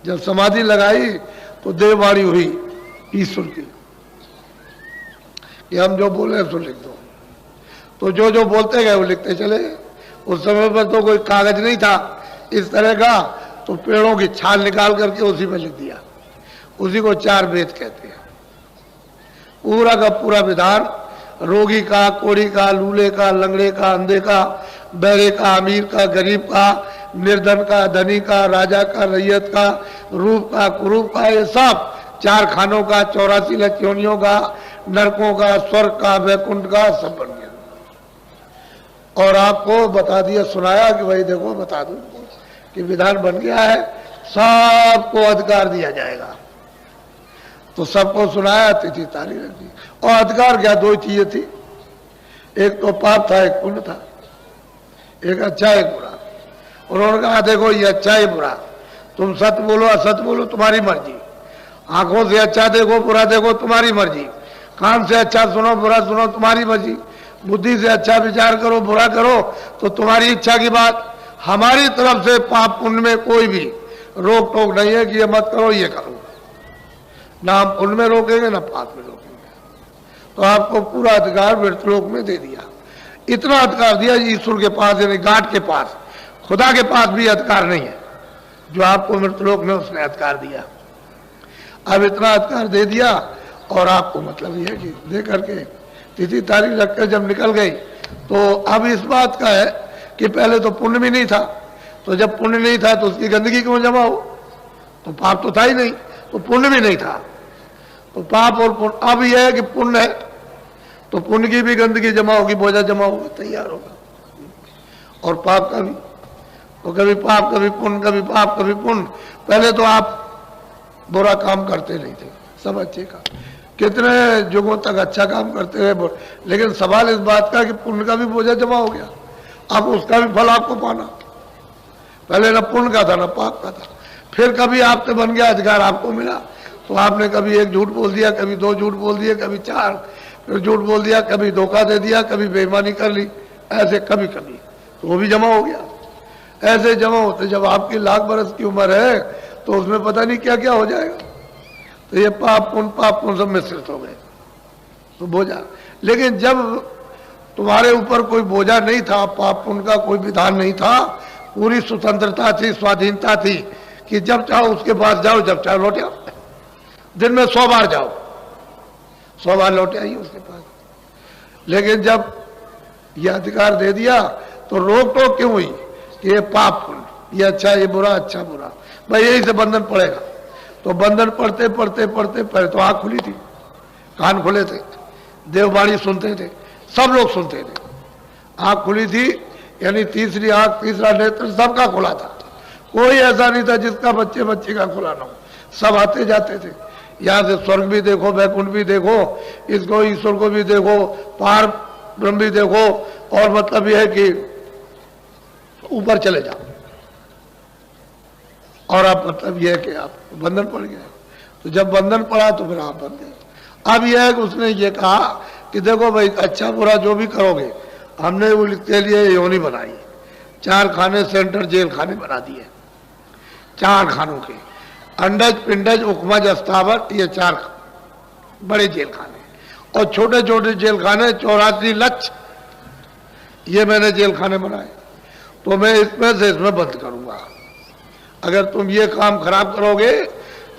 जब समाधि लगाई तो देववाणी हुई ईश्वर की कि हम जो बोले सो लिख दो। तो जो जो बोलते गए वो लिखते चले गए। उस समय पर तो कोई कागज नहीं था इस तरह का, तो पेड़ों की छाल निकाल करके उसी में लिख दिया। उसी को 4 वेद कहते हैं। पूरा का पूरा विधान, रोगी का, कोढ़ी का, लूले का, लंगड़े का, अंधे का, बहरे का, अमीर का, गरीब का, निर्धन का, धनी का, राजा का, रैयत का, रूप का, कुरूप का, ये सब 4 खानों का, 84 लक्ष्योनियों का, नरकों का, स्वर्ग का, वैकुंठ का, सब बन गया। और आपको बता दिया, सुनाया कि भाई देखो बता दो कि विधान बन गया है, सबको अधिकार दिया जाएगा। तो सबको सुनाया, तिथि तारीख रख दी। और अधिकार क्या, 2 चीजें थी, एक तो पाप था, एक पुण्य था, एक अच्छा एक बुरा। उन्होंने कहा देखो ये अच्छा है बुरा, तुम सत्य बोलो असत्य बोलो तुम्हारी मर्जी, आंखों से अच्छा देखो बुरा देखो तुम्हारी मर्जी, कान से अच्छा सुनो बुरा सुनो तुम्हारी मर्जी, बुद्धि से अच्छा विचार करो बुरा करो तो तुम्हारी इच्छा की बात। हमारी तरफ से पाप पुण्य में कोई भी रोक टोक नहीं है कि ये मत करो ये करो, ना हम पुण्य में रोकेंगे ना पाप में रोकेंगे। तो आपको पूरा अधिकार मृतलोक में दे दिया। इतना अधिकार दिया ईश्वर के पास, यानी गांठ के पास, खुदा के पास भी अधिकार नहीं है जो आपको मृतलोक में उसने अधिकार दिया। अब इतना अधिकार दे दिया और आपको मतलब ये है कि दे करके तिथि तारीख रखकर जब निकल गई तो अब इस बात का है कि पहले तो पुण्य भी नहीं था, तो जब पुण्य नहीं था तो उसकी गंदगी क्यों जमा हो, तो पाप तो था ही नहीं, तो पुण्य भी नहीं था, तो पाप और पुण्य। अब यह है कि पुण्य है तो पुण्य की भी गंदगी जमा होगी, बोझा जमा होगा, तैयार होगा। और पाप का भी, तो कभी पाप कभी पुण्य, कभी पाप कभी पुण्य। पहले तो आप बुरा काम करते नहीं थे, सब अच्छे काम, कितने युगों तक अच्छा काम करते रहे, लेकिन सवाल इस बात का कि पुण्य का भी बोझा जमा हो गया, अब उसका भी फल आपको पाना। पहले न पुण्य का था न पाप का था। फिर कभी आपसे बन गया अधिकार, आपको मिला तो आपने कभी 1 झूठ बोल दिया, कभी 2 झूठ बोल दिए, कभी 4 फिर झूठ बोल दिया, कभी धोखा दे दिया, कभी बेईमानी कर ली, ऐसे कभी कभी तो वो भी जमा हो गया। ऐसे जमा होते जब आपकी लाख बरस की उम्र है तो उसमें पता नहीं क्या क्या हो जाएगा। तो ये पाप पुण्य सब मिश्रित हो गए तो बोझा। लेकिन जब तुम्हारे ऊपर कोई बोझा नहीं था, पाप पुण्य का कोई विधान नहीं था, पूरी स्वतंत्रता थी, स्वाधीनता थी कि जब चाहो उसके पास जाओ, जब चाहो लौट आओ, दिन में 100 बार जाओ, 100 बार लौट आइए उसके पास। लेकिन जब यह अधिकार दे दिया तो रोक टोक क्यों हुई कि ये पाप पुण्य, ये अच्छा ये बुरा, अच्छा बुरा, भाई यही से बंधन पड़ेगा। तो बंधन पढ़ते पढ़ते पढ़ते पहले तो आँख खुली थी, कान खुले थे, देववाणी सुनते थे, सब लोग सुनते थे, आँख खुली थी, यानी तीसरी आँख, तीसरा नेत्र सबका खुला था। कोई ऐसा नहीं था जिसका बच्चे का खुला ना हो, सब आते जाते थे। यहाँ से स्वर्ग भी देखो, वैकुंठ भी देखो, इसको ईश्वर को भी देखो, पार ब्रह्म भी देखो, और मतलब यह है कि ऊपर चले जाओ। और अब मतलब यह है कि आप बंधन पड़ गया। तो जब बंधन पड़ा तो फिर आप बन गए। अब यह है कि उसने ये कहा कि देखो भाई अच्छा बुरा जो भी करोगे, हमने उसके लिए योनि बनाई, 4 खाने सेंटर जेल खाने बना दिए, 4 खानों के, अंडज पिंडज उकमज अस्तावर, ये 4 बड़े जेल खाने, और छोटे छोटे जेल खाने 84 लक्ष, ये मैंने जेल खाने बनाए। तो मैं इसमें से इसमें बंद करूंगा, अगर तुम ये काम खराब करोगे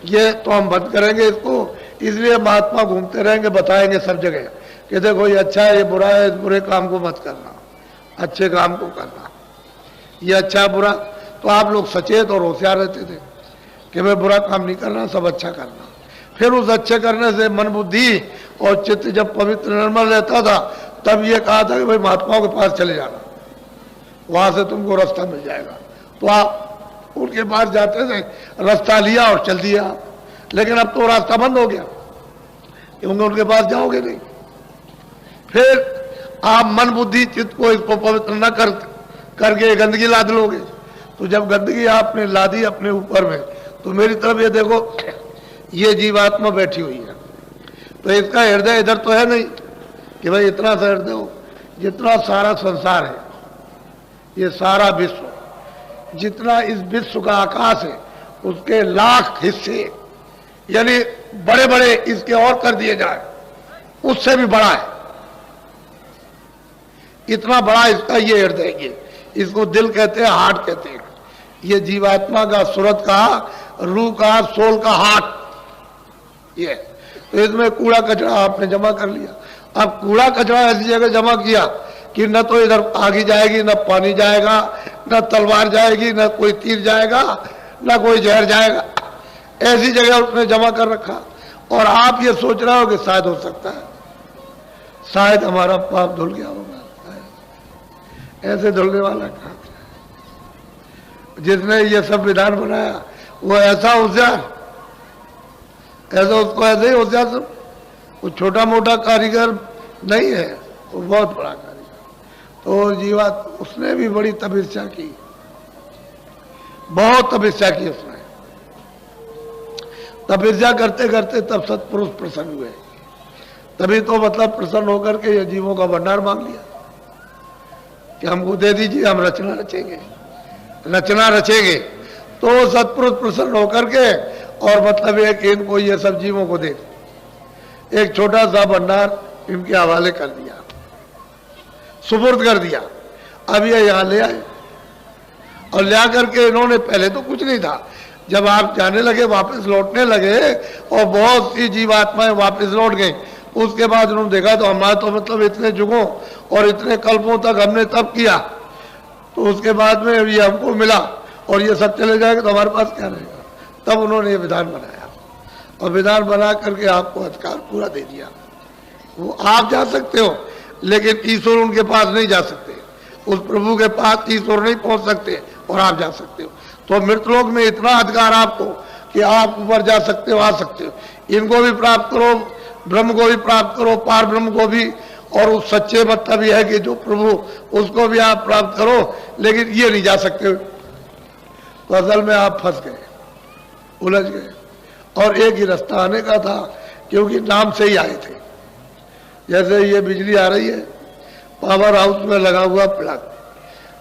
ये तो हम बंद करेंगे इसको। इसलिए महात्मा घूमते रहेंगे, बताएंगे सब जगह कि देखो ये अच्छा है ये बुरा है, इस बुरे काम को मत करना, अच्छे काम को करना, ये अच्छा है बुरा। तो आप लोग सचेत और होशियार रहते थे कि मैं बुरा काम नहीं करना, सब अच्छा करना। फिर उस अच्छे करने से मन बुद्धि और चित्त जब पवित्र निर्मल रहता था तब ये कहा था कि भाई महात्माओं के पास चले जाना, वहां से तुमको रास्ता मिल जाएगा। तो आप उनके पास जाते थे, रास्ता लिया और चल दिया। लेकिन अब तो रास्ता बंद हो गया क्योंकि उनके पास जाओगे नहीं। फिर आप मन बुद्धि चित्त को इसको पवित्र न करके गंदगी लाद लोगे। तो जब गंदगी आपने लादी अपने ऊपर में, तो मेरी तरफ ये देखो, ये जीवात्मा बैठी हुई है, तो इसका हृदय इधर तो है नहीं कि भाई इतना सा हृदय हो। जितना सारा संसार है, ये सारा विश्व, जितना इस विश्व का आकाश है, उसके लाख हिस्से, यानी बड़े बड़े इसके और कर दिए जाए, उससे भी बड़ा है। इतना बड़ा इसका ये हृदय, ये इसको दिल कहते हैं, हार्ट कहते हैं। ये जीवात्मा का, सूरत का, रूह का, सोल का हार्ट ये। तो इसमें कूड़ा कचरा आपने जमा कर लिया। अब कूड़ा कचरा ऐसी जगह जमा किया कि न तो इधर आगी जाएगी, न पानी जाएगा, न तलवार जाएगी, न कोई तीर जाएगा, न कोई जहर जाएगा। ऐसी जगह उसने जमा कर रखा। और आप ये सोच रहे हो कि शायद हो सकता है, शायद हमारा पाप धुल गया होगा। ऐसे धुलने वाला कहाँ? जिसने ये सब विधान बनाया वो ऐसा होशियार, ऐसा उसको ऐसे ही होशियार सब। वो छोटा मोटा कारीगर नहीं है, वो बहुत बड़ा कारीगर। तो जीवा उसने भी बड़ी तपस्या की, बहुत तपस्या की उसने। तपस्या करते करते तब सत्पुरुष प्रसन्न हुए। तभी तो मतलब प्रसन्न होकर के ये जीवों का भंडार मांग लिया कि हमको दे दीजिए, हम रचना रचेंगे, रचना रचेंगे। तो सत्पुरुष प्रसन्न होकर के और मतलब है कि इनको ये सब जीवों को दे, एक छोटा सा भंडार इनके हवाले कर दिया, सुपुर्द कर दिया। अब ये यहाँ ले आए और ले आकर के इन्होंने, पहले तो कुछ नहीं था, जब आप जाने लगे, वापस लौटने लगे और बहुत सी जीवात्माएं वापस लौट गई, उसके बाद उन्होंने देखा तो हमारा तो मतलब इतने जुगों और इतने कल्पों तक हमने तब किया, तो उसके बाद में ये हमको मिला और ये सब चले जाएगा तो हमारे पास क्या रहेगा। तब उन्होंने ये विधान बनाया और विधान बना करके आपको अधिकार पूरा दे दिया। वो आप जा सकते हो, लेकिन ईश्वर उनके पास नहीं जा सकते। उस प्रभु के पास ईश्वर नहीं पहुंच सकते और आप जा सकते हो। तो मृतलोक में इतना अधिकार आपको कि आप ऊपर जा सकते हो, आ सकते हो। इनको भी प्राप्त करो, ब्रह्म को भी प्राप्त करो, पार ब्रह्म को भी, और उस सच्चे मतलब यह है कि जो प्रभु, उसको भी आप प्राप्त करो, लेकिन ये नहीं जा सकते। तो असल में आप फंस गए, उलझ गए। और एक ही रास्ता आने का था, क्योंकि नाम से ही आए थे। जैसे ये बिजली आ रही है, पावर हाउस में लगा हुआ प्लग,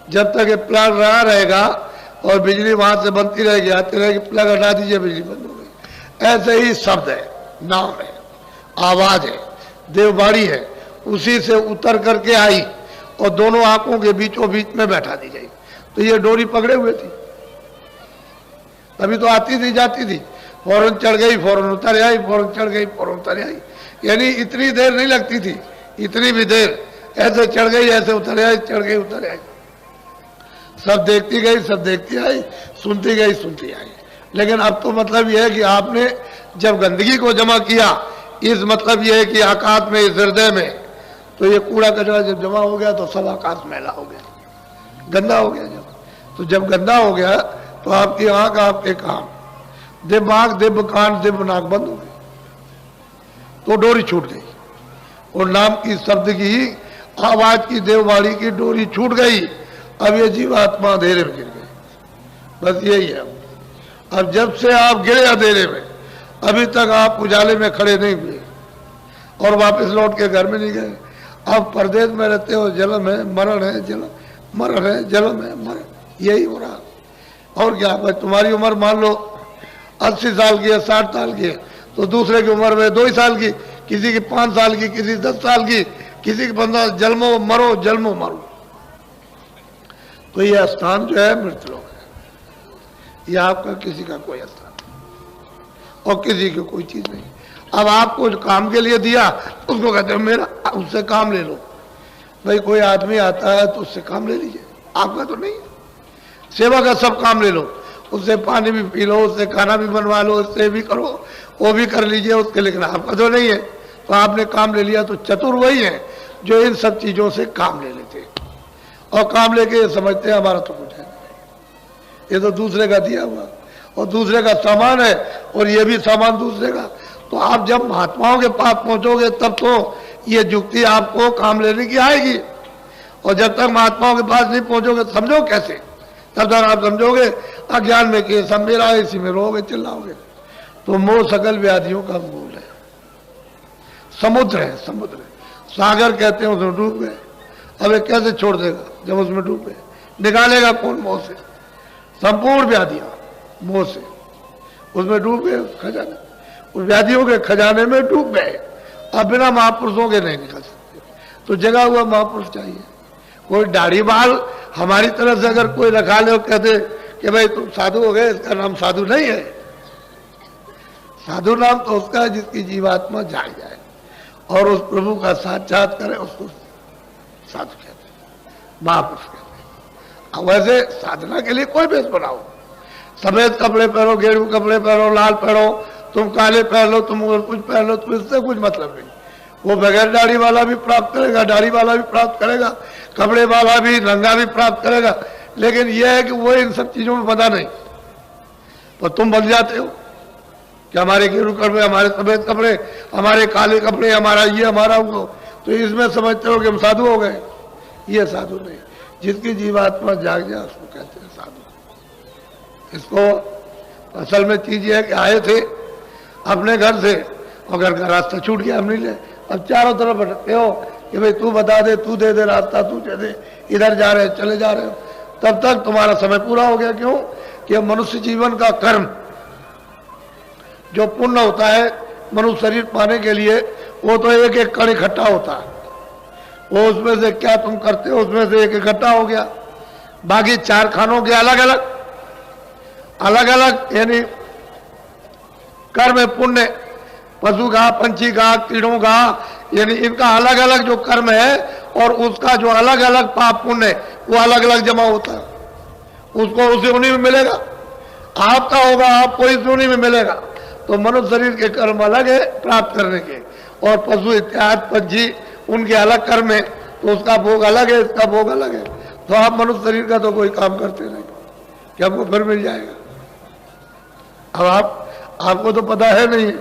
जब तक ये प्लग रहा रहेगा और बिजली वहां से बनती रहेगी, आती रहेगी, प्लग हटा दीजिए बिजली बंद हो गई। ऐसे ही शब्द है, नाम है, आवाज है, देवबाड़ी है, उसी से उतर करके आई और दोनों आंखों के बीचों बीच में बैठा दी गई। तो ये डोरी पकड़े हुए थी, तभी तो आती थी जाती थी, फौरन चढ़ गई, फौरन उतर आई, फौरन चढ़ गई, फौरन उतर आई। यानी इतनी देर नहीं लगती थी, इतनी भी देर, ऐसे चढ़ गई, ऐसे उतर आई, चढ़ गई, उतर आई। सब देखती गई, सब देखती आई, सुनती गई, सुनती आई। लेकिन अब तो मतलब यह है कि आपने जब गंदगी को जमा किया, इस मतलब यह है कि आकाश में, इस हृदय में, तो ये कूड़ा कचरा जब जमा हो गया तो सब आकाश मैला हो गया, गंदा हो गया। तो जब गंदा हो गया तो आपकी आंख, आपके कान, दिव्य आंख, दिव्य कान, दिव्य नाक बंद हो गई, तो डोरी छूट गई। और नाम की, शब्द की, आवाज की, देववाणी की डोरी छूट गई। अब ये जीवात्मा अंधेरे में गिर गए। बस यही है। अब जब से आप गिरे अंधेरे में, अभी तक आप उजाले में खड़े नहीं हुए और वापस लौट के घर में नहीं गए। अब परदेश में रहते हो, जन्म है, मरण है, जन्म, मरण है, जन्म है, मरण, यही हो रहा। और क्या, भाई तुम्हारी उम्र मान लो 80 साल की है, 60 साल की है, तो दूसरे की उम्र में 2 ही साल की, किसी की 5 साल की, किसी 10 साल की, किसी की 15, जन्मो मरो, जन्मो मरो। तो ये स्थान जो है मृतलोक है, यह आपका किसी का कोई स्थान और किसी की कोई चीज नहीं। अब आपको काम के लिए दिया, उसको कहते हो मेरा, उससे काम ले लो। भाई कोई आदमी आता है तो उससे काम ले लीजिए, आपका तो नहीं है। सेवा का सब काम ले लो, उससे पानी भी पी लो, उससे खाना भी बनवा लो, उससे भी करो, वो भी कर लीजिए उसके, लेकिन आपका तो नहीं है। तो आपने काम ले लिया। तो चतुर वही है जो इन सब चीजों से काम ले लेते और काम लेके ये समझते हैं हमारा तो कुछ है, ये तो दूसरे का दिया हुआ और दूसरे का सामान है और ये भी सामान दूसरे का। तो आप जब महात्माओं के पास पहुंचोगे तब तो ये युक्ति आपको काम लेने की आएगी, और जब तक महात्माओं के पास नहीं पहुंचोगे समझो कैसे, तब तक आप समझोगे अज्ञान में कि सब मेरा है, इसी में रहोगे, चिल्लाओगे। तो मोह सकल व्याधियों का मूल है, समुद्र है, समुद्र है, सागर कहते हैं, उसमें डूब गए। अब ये कैसे छोड़ देगा जब उसमें डूब गए, निकालेगा कौन मोह से? संपूर्ण व्याधियां मोह से। उसमें डूब गए, उस खजाने, उस व्याधियों के खजाने में डूब गए। अब बिना महापुरुषों के नहीं निकल सकते, तो जगा हुआ महापुरुष चाहिए। कोई दाढ़ी बाल हमारी तरफ से अगर कोई रखा ले और कहते कि भाई तुम साधु हो गए, इसका नाम साधु नहीं है। साधु नाम तो उसका है जिसकी जीवात्मा जाग जाए और उस प्रभु का साक्षात करे, उसको साधु कहते हैं, महापुरुष कहते हैं। अब वैसे साधना के लिए कोई भेष बनाओ, सफेद कपड़े पहनो, गेरू कपड़े पहनो, लाल पहनो, तुम काले पहन लो, तुम और कुछ पहन लो, तो इससे कुछ मतलब नहीं। वो बगैर दाढ़ी वाला भी प्राप्त करेगा, दाढ़ी वाला भी प्राप्त करेगा, कपड़े वाला भी, नंगा भी प्राप्त करेगा। लेकिन यह है कि वो इन सब चीजों में पता नहीं, तो तुम बन जाते हो कि हमारे गेरू कपड़े, हमारे सफेद कपड़े, हमारे काले कपड़े, हमारा ये, हमारा वो, तो इसमें समझते हो कि हम साधु हो गए। ये साधु नहीं, जिसकी जीवात्मा जाग जाए उसको कहते हैं साधु। इसको असल में चीज ये है कि आए थे अपने घर से और घर का रास्ता छूट गया, हम नहीं ले, अब चारों तरफ भटकते हो कि भाई तू बता दे, तू दे दे रास्ता, तू दे दे, इधर जा रहे चले जा रहे हो, तब तक तुम्हारा समय पूरा हो गया। क्यों कि मनुष्य जीवन का कर्म जो पुण्य होता है मनुष्य शरीर पाने के लिए, वो तो एक एक कण इकट्ठा होता है। वो उसमें से क्या तुम करते हो, उसमें से एक इकट्ठा हो गया। बाकी चार खानों के अलग अलग अलग अलग यानी कर्म पुण्य, पशु का, पंछी का, कीड़ों का, यानी इनका अलग अलग जो कर्म है और उसका जो अलग अलग पाप पुण्य वो अलग अलग जमा होता है, उसको उसी उन्हीं में मिलेगा। आपका होगा, आपको इस उन्हीं में मिलेगा। तो मनुष्य शरीर के कर्म अलग है प्राप्त करने के, और पशु इत्यादि पंछी उनके अलग कर्म है, तो उसका भोग अलग है, इसका भोग अलग है। तो आप मनुष्य शरीर का तो कोई काम करते नहीं कि आपको फिर मिल जाएगा। अब आपको तो पता है नहीं,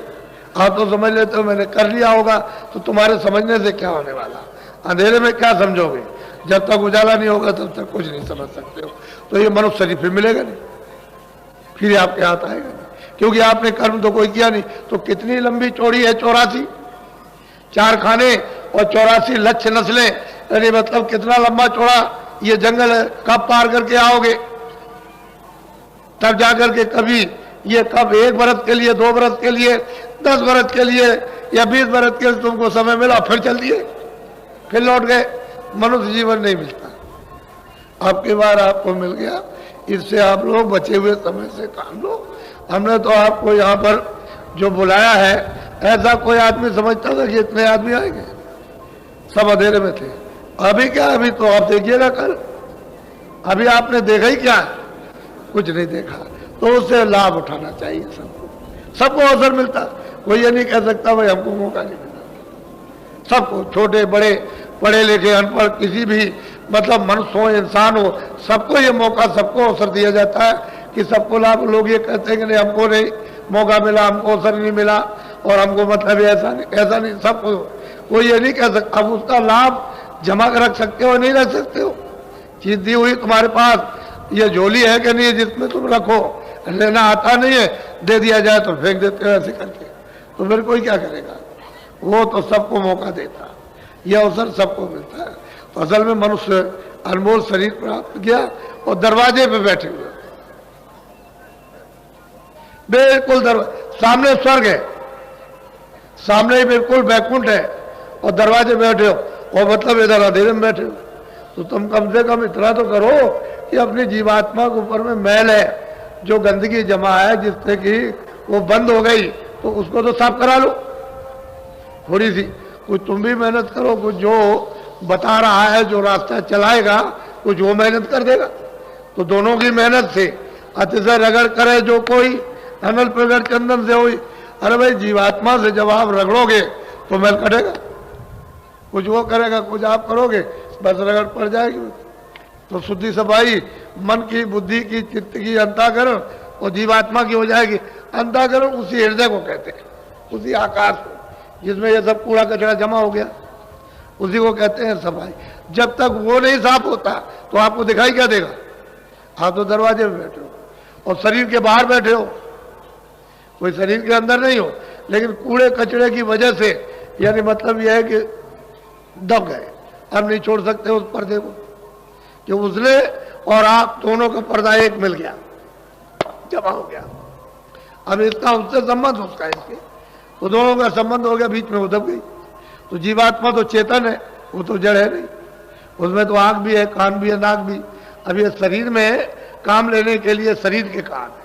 आप तो समझ लेते हो मैंने कर लिया होगा, तो तुम्हारे समझने से क्या होने वाला, अंधेरे में क्या समझोगे, जब तक उजाला नहीं होगा तब तक कुछ नहीं समझ सकते हो। तो ये मनुष्य शरीर फिर मिलेगा नहीं, फिर आपके हाथ आएगा नहीं, क्योंकि आपने कर्म तो कोई किया नहीं। तो कितनी लंबी चौड़ी है, 84 चार खाने और 84 लक्ष्य नस्लें, यानी मतलब कितना लंबा चौड़ा ये जंगल है। कब पार करके आओगे, तब जाकर के कभी ये कब 1 बरस के लिए, 2 बरस के लिए, 10 बरस के लिए या 20 बरस के लिए तुमको समय मिला, फिर चल दिए, फिर लौट गए। मनुष्य जीवन नहीं मिलता। अब की बार आपको मिल गया, इससे आप लोग बचे हुए समय से काम लो। हमने तो आपको यहाँ पर जो बुलाया है, ऐसा कोई आदमी समझता था कि इतने आदमी आएंगे, सब अंधेरे में थे। अभी क्या, अभी तो आप देखिएगा कल, अभी आपने देखा ही क्या, कुछ नहीं देखा। तो उससे लाभ उठाना चाहिए सबको, सबको अवसर मिलता। कोई ये नहीं कह सकता भाई हमको मौका नहीं मिला। सबको, छोटे बड़े, पढ़े लिखे अनपढ़, किसी भी मतलब मनुष्य हो, इंसान हो, सबको ये मौका, सबको अवसर दिया जाता है कि सबको लाभ। लोग ये कहते हैं कि नहीं हमको नहीं मौका मिला, हमको अवसर नहीं मिला और हमको मतलब ऐसा नहीं, सबको। कोई ये नहीं कह सकता। अब उसका लाभ जमा कर रख सकते हो, नहीं रख सकते हो। चीज दी हुई तुम्हारे पास, ये झोली है कि नहीं जिसमें तुम रखो, लेना आता नहीं है, दे दिया जाए तो फेंक देते हो ऐसे करके, तो फिर कोई क्या करेगा। वो तो सबको मौका देता, यह अवसर सबको मिलता है। तो असल में मनुष्य अनमोल शरीर प्राप्त किया और दरवाजे पे बैठे हुए, बिल्कुल सामने स्वर्ग है, सामने ही बिल्कुल बैकुंठ है और दरवाजे बैठे हो, और मतलब इधर अंधेरे में बैठे हो। तो तुम कम से कम इतना तो करो कि अपनी जीवात्मा के ऊपर में मैल है, जो गंदगी जमा है, जिससे कि वो बंद हो गई, तो उसको तो साफ करा लो थोड़ी सी। कुछ तुम भी मेहनत करो, कुछ जो बता रहा है, जो रास्ता चलाएगा, कुछ वो मेहनत कर देगा। तो दोनों की मेहनत से अतिशय रगड़ करे जो कोई, अनल प्रगड़ चंदन से हुई। अरे भाई, जीवात्मा से जब आप रगड़ोगे तो मैल कटेगा, कुछ वो करेगा, कुछ आप करोगे, बस रगड़ पड़ जाएगी। तो शुद्धि सफाई मन की, बुद्धि की, चित्त की, अंतःकरण और जीवात्मा की हो जाएगी। अंतःकरण उसी हृदय को कहते हैं, उसी आकाश को जिसमें ये सब कूड़ा कचरा जमा हो गया, उसी को कहते हैं सफाई। जब तक वो नहीं साफ होता तो आपको दिखाई क्या देगा। आप तो दरवाजे में बैठे हो और शरीर के बाहर बैठे हो, कोई शरीर के अंदर नहीं हो, लेकिन कूड़े कचरे की वजह से, यानी मतलब यह है कि दब गए, अब नहीं छोड़ सकते उस पर्दे को, कि उसने और आप दोनों का पर्दा एक मिल गया, जमा हो गया। अब इसका उससे संबंध, उसका इसके, तो दोनों का संबंध हो गया, बीच में वो दब गई। तो जीवात्मा तो चेतन है, वो तो जड़ है नहीं, उसमें तो आंख भी है, कान भी है, नाक भी। अब ये शरीर में काम लेने के लिए शरीर के कान है,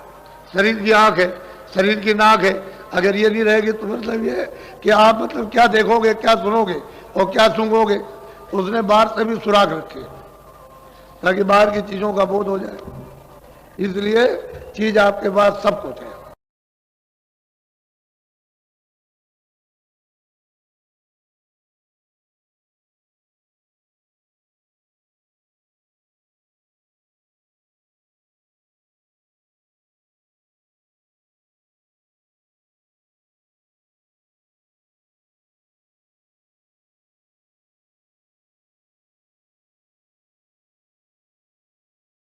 शरीर की आंख है, शरीर की नाक है। अगर ये नहीं रहेगी तो मतलब ये है कि आप मतलब क्या देखोगे, क्या सुनोगे और क्या सूंघोगे। उसने बाहर से भी सुराग रखे ताकि बाहर की चीजों का बोध हो जाए। इसलिए चीज आपके पास सब कुछ है।